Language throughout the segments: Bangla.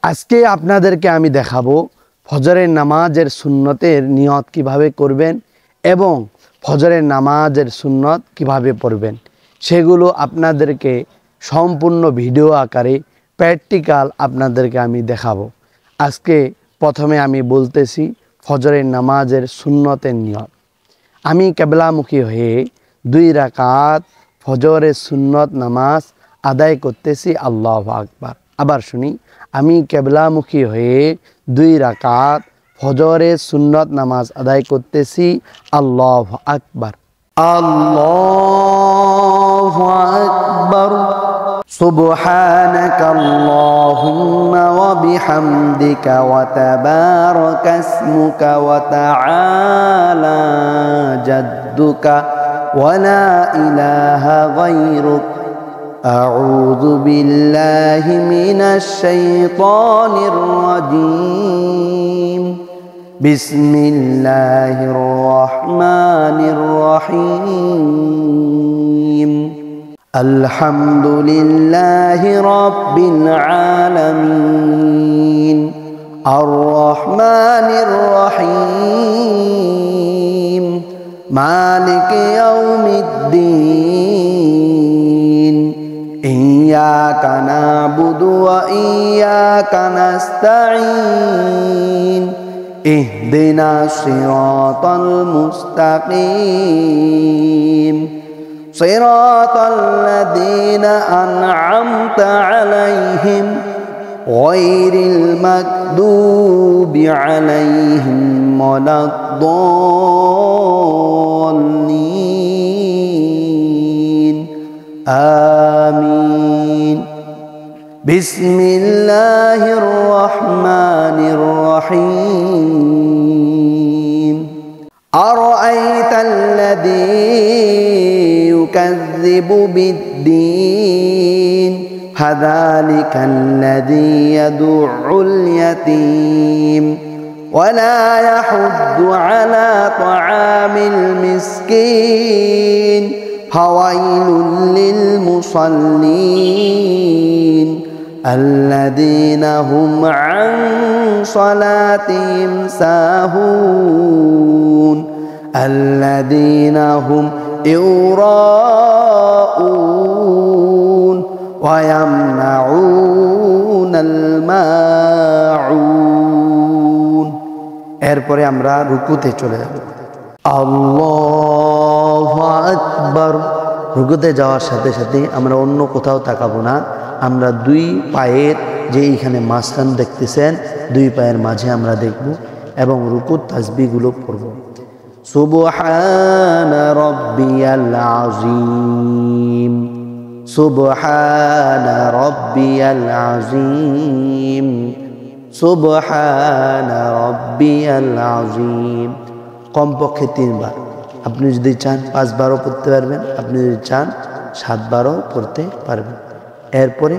আজকে আপনাদেরকে আমি দেখাবো ফজরের নামাজের সুন্নতের নিয়ত কিভাবে করবেন এবং ফজরের নামাজের সুন্নত কিভাবে পড়বেন সেগুলো আপনাদেরকে সম্পূর্ণ ভিডিও আকারে প্র্যাকটিক্যাল আপনাদেরকে আমি দেখাবো। আজকে প্রথমে আমি বলতেছি ফজরের নামাজের সুন্নতের নিয়ত। আমি কিবলামুখী হয়ে 2 রাকাত ফজরের সুন্নত নামাজ আদায় করতেছি। আল্লাহু আকবার। আবার শুনি, আমি কিবলামুখী হয়ে 2 রাকাত ফজরের সুন্নত নামাজ আদায় করতেছি। আল্লাহু আকবার। আল্লাহু আকবার। সুবহানাকা আল্লাহুম্মা ওয়া বিহামদিকা ওয়া তাবারাকা ইসমুকা ওয়া তাআলা জাদ্দুকা ওয়া লা ইলাহা গায়রুক। আউযু বিল্লাহি মিনাশ শাইতানির রাজীম। বিসমিল্লাহির রহমানির রহিম। আলহামদুলিল্লাহি রাব্বিল আলামিন। আর রহমানির রহিম। মালিকি ইয়াউমিদ্দিন। ইয়্যাকা না'বুদু ওয়া ইয়্যাকা নাস্তাঈন। ইহদিনাস সিরাতাল মুস্তাকিম। সিরাতাল লাযীনা আন'আমতা আলাইহিম গায়রিল মাগদুবি আলাইহিম ওয়ালাদ-দাল্লিন। আমিন। বিসমিল্লাহির রহমানির রহিম। আরাআইতাল্লাযী ইউকাযযিবু বিদ্দীন। ফাযালিকাল্লাযী ইয়াদু'উল ইয়াতীম ওয়া লা ইয়াহুদ্দু আলা তা'আমিল মিসকিন। ফাওয়াইলুল লিল মুসাল্লিন আল্লাযীনা হুম আন সালাতিহিম সাহুন আল্লাযীনা হুম ইউরাউন ওয়া ইয়ামনাউনাল মাউন। এরপরে আমরা রুকুতে চলে যাব। আল্লাহু আকবার। রুকুতে যাওয়ার সাথে সাথে আমরা অন্য কোথাও তাকাবো না। আমরা 2 পায়ের যে এইখানে মাঝখান দেখতেছেন, 2 পায়ের মাঝে আমরা দেখব এবং রুকুর তাসবিহগুলো পড়ব। সুবহানা রাব্বিয়াল আযীম। সুবহানা রাব্বিয়াল আযীম। সুবহানা রাব্বিয়াল আযীম। কমপক্ষে 3 বার। আপনি যদি চান 5 বারও পড়তে পারবেন, আপনি যদি চান 7 বারও পড়তে পারবেন। এরপরে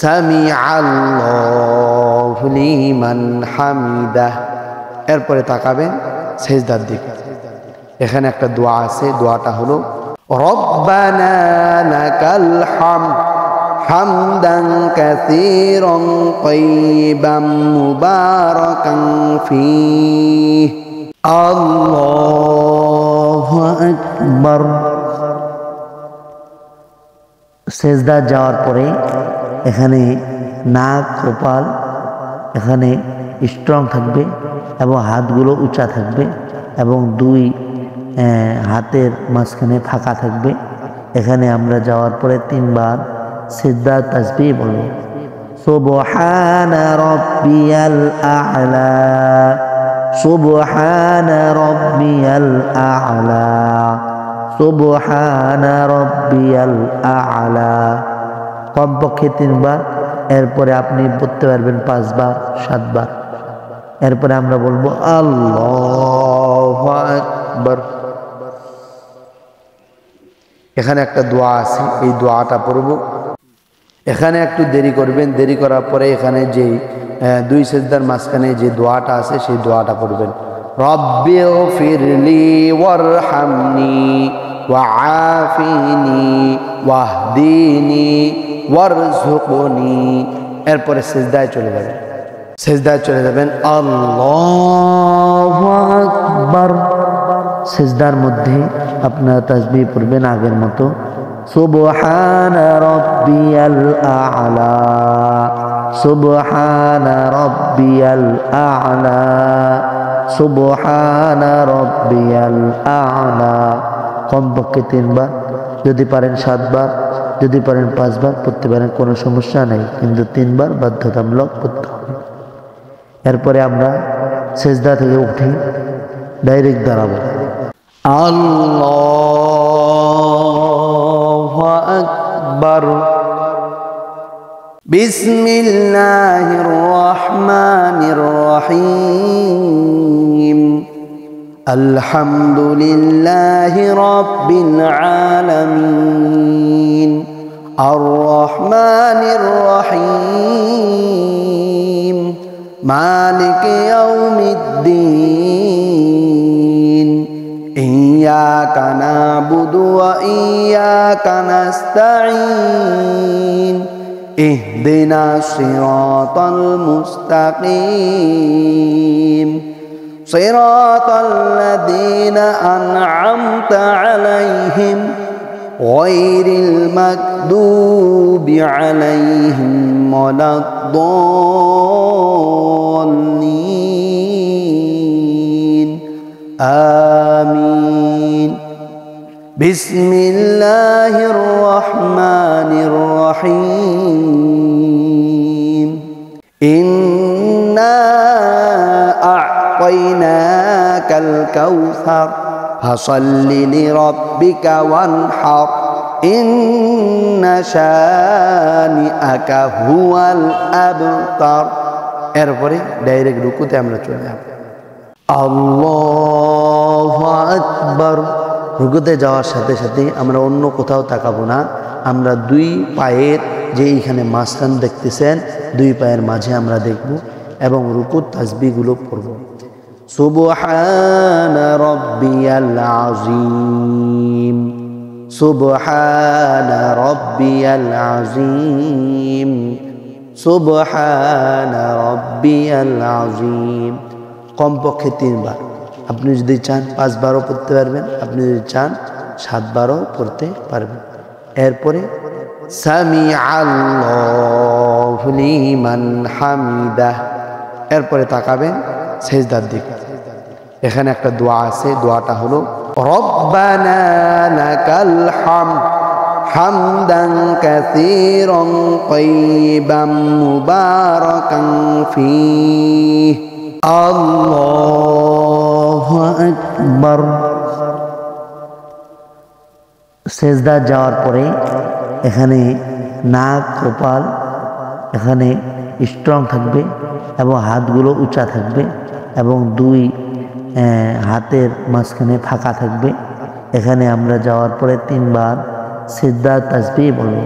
সামিআল্লাহু লিমান হামিদাহ। এরপরে তাকাবেন সেজদার দিকে। এখানে একটা দোয়া আছে, দোয়াটা হলো রব্বানা লাকাল হামদ হামদান কাসীরান তাইয়িবান মুবারাকান ফীহি। আল্লাহু আকবার। সেজদা যাওয়ার পরে এখানে নাক, কপাল এখানে স্ট্রং থাকবে এবং হাতগুলো উঁচা থাকবে এবং 2 হাতের মাঝখানে ফাঁকা থাকবে। এখানে আমরা যাওয়ার পরে 3 বার সেজদা তাসবিহ বলবো। সুবহানা রাব্বিয়াল আ'লা। সুবহানা রাব্বিয়াল আ'লা। সুবহানা রাব্বিয়াল আ'লা। কমপক্ষে 3 বার। এরপরে আপনি পড়তে পারবেন 5 বার, 7 বার। এরপরে আমরা বলবো আল্লাহু আকবার। এখানে একটা দোয়া আছে, এই দোয়াটা পড়ব। এখানে একটু দেরি করবেন। দেরি করার পরে এখানে যে 2 সেজদার মাঝখানে যে দোয়াটা আছে সেই দোয়াটা পড়বেন। রব্বিগফিরলি ওয়ারহামনি ওয়াআফিনি ওয়াহদিনি ওয়ারযুকনি। এরপরে সিজদায় চলে যাবেন। সিজদায় চলে যাবেন, আল্লাহু আকবার। সিজদার মধ্যে আপনারা তাসবিহ পড়বেন আগের মতো, সুবহানা রাব্বিয়াল আ'লা, সুবহানা রাব্বিয়াল আ'লা, সুবহানা রাব্বিয়াল আ'লা। কমপক্ষে 3 বার, যদি পারেন 7 বার, যদি পারেন 5 বার পড়তে পারেন, কোনো সমস্যা নেই, কিন্তু 3 বার বাধ্যতামূলক পড়তে হবে। এরপরে আমরা সিজদা থেকে উঠে ডাইরেক্ট দাঁড়াবো। আল্লাহু আকবার। বিসমিল্লাহির রহমানির রহিম। আলহামদুলিল্লাহি রাব্বিল আলামিন। আর রহমানির রহিম। মালিক ইয়াউমিদ্দিন। ইয়্যাকা না'বুদু ওয়া ইয়্যাকা নাস্তাঈন। ইহদিনাস সিরাতাল মুস্তাকিম। সিরাতাল লাযীনা আন'আমতা আলাইহিম গায়রিল মাগদুবি আলাইহিম ওয়ালাদ-দাল্লিন। আমিন। বিসমিল্লাহির রহমানির রহিম। ইন্না আ'তাইনাকাল কাউসার ফাসাল্লি লিরাব্বিকা ওয়ানহার। ইন্না শানিআকা হুয়াল আবতার। এরপরে ডাইরেক্ট রুকুতে আমরা চলে যাব। আল্লাহু আকবার। রুকুতে যাওয়ার সাথে সাথে আমরা অন্য কোথাও তাকাবো না, আমরা 2 পায়ের যে এইখানে মাঝখান দেখতেছেন, 2 পায়ের মাঝে আমরা দেখব এবং রুকুর তাসবিহগুলো পড়ব। সুবহানা রাব্বিয়াল আযীম, সুবহানা রাব্বিয়াল আযীম, সুবহানা রাব্বিয়াল আযীম। কমপক্ষে 3 বার। আপনি যদি চান 5 বারও পড়তে পারবেন, আপনি যদি চান 7 বারও পড়তে পারবেন। এরপরে সামিআল্লাহু লিমান হামিদাহ। এরপরে তাকাবেন সিজদার দিকে। এখানে একটা দোয়া আছে, দোয়াটা হলো রব্বানা লাকাল হামদ হামদান কাসীরান তাইয়িবান মুবারাকান ফীহ। আল্লাহু আকবার। সিজদা যাওয়ার পরে এখানে নাক, কপাল এখানে স্ট্রং থাকবে এবং হাতগুলো উঁচা থাকবে এবং 2 হাতের মাঝখানে ফাঁকা থাকবে। এখানে আমরা যাওয়ার পরে 3 বার সিজদা তাসবিহ বলবো,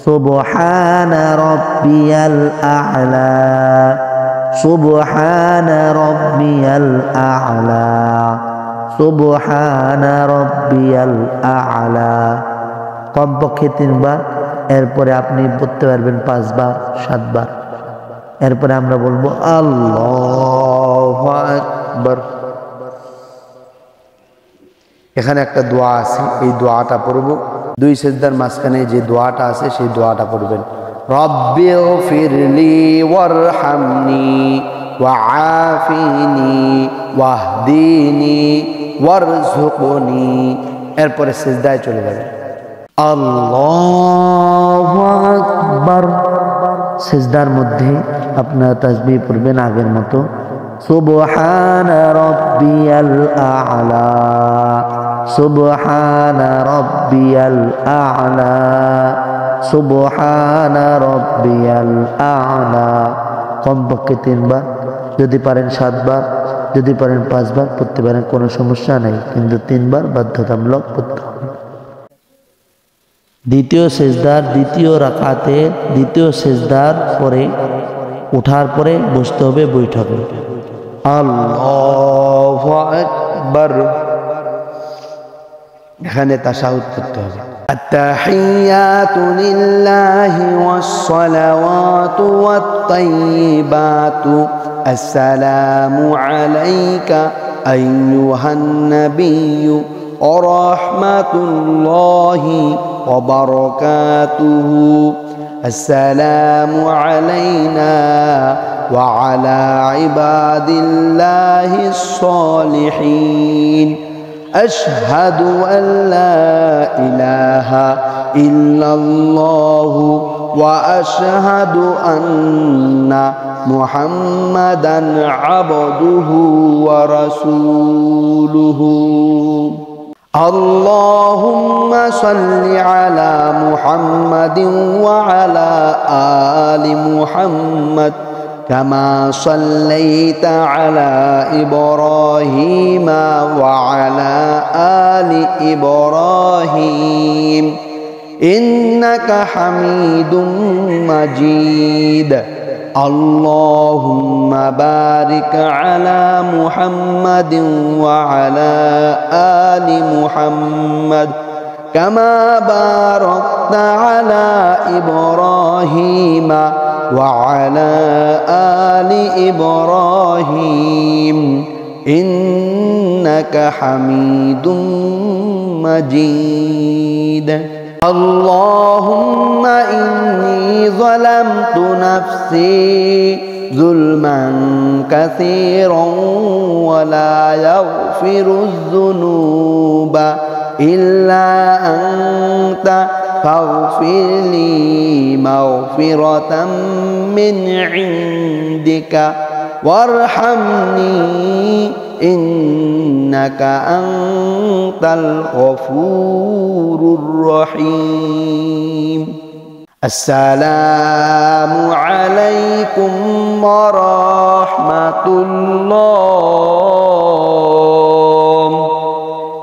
সুবহানা রাব্বিয়াল আ'লা, সুবহানা রাব্বিয়াল আ'লা, সুবহানা রাব্বিয়াল আ'লা। কমপক্ষে 3 বার। এরপরে আপনি পড়তে পারবেন 5 বার, 7 বার। এরপরে আমরা বলবো আল্লাহু আকবার। এখানে একটা দোয়া আছে, এই দোয়াটা পড়ব। 2 সিজদার মাঝখানে যে দোয়াটা আছে সেই দোয়াটা পড়বেন, রব্বিগফিরলি ওয়ারহামনি ওয়াআফিনি ওয়াহদিনি ওয়ারযুকনি। এরপরে সিজদায় চলে যাবেন। আল্লাহু আকবার। সিজদার মধ্যে আপনারা তাসবিহ পড়বেন আগের মতো, সুবহানা রাব্বিয়াল আ'লা, সুবহানা রাব্বিয়াল আ'লা, সুবহানা রাব্বিয়াল আ'লা। কমপক্ষে 3 বার, যদি পারেন 7 বার, যদি পারেন 5 বার পড়তে পারেন, কোনো সমস্যা নেই, কিন্তু 3 বার বাধ্যতামূলক পড়তে হবে। দ্বিতীয় সিজদার দ্বিতীয় রাকাতে দ্বিতীয় সিজদার পরে ওঠার পরে বসতে হবে বৈঠকে। আল্লাহু আকবার। এখানে তাশাহুদ করতে হবে। التحيات لله والصلوات والطيبات السلام عليك أيها النبي ورحمة الله وبركاته السلام علينا وعلى عباد الله الصالحين أشهد أن لا إله إلا الله وأشهد أن محمدًا عبده ورسوله اللهم صل على محمد وعلى آل محمد كما صليت على إبراهيم وعلى آل إبراهيم إنك حميد مجيد اللهم بارك على محمد وعلى آل محمد كما باركت على إبراهيم وعلى آل إبراهيم إنك حميد مجيد اللهم إني ظلمت نفسي ظلما كثيرا ولا يغفر الذنوب إلا أنت فاغفر لي مغفرة من عندك وارحمني إنك أنت الغفور الرحيم السلام عليكم ورحمة الله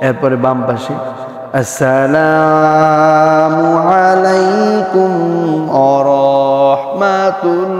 এরপরে বাম পাশে আসসালামু আলাইকুম ওয়া রাহমাতুল্লাহ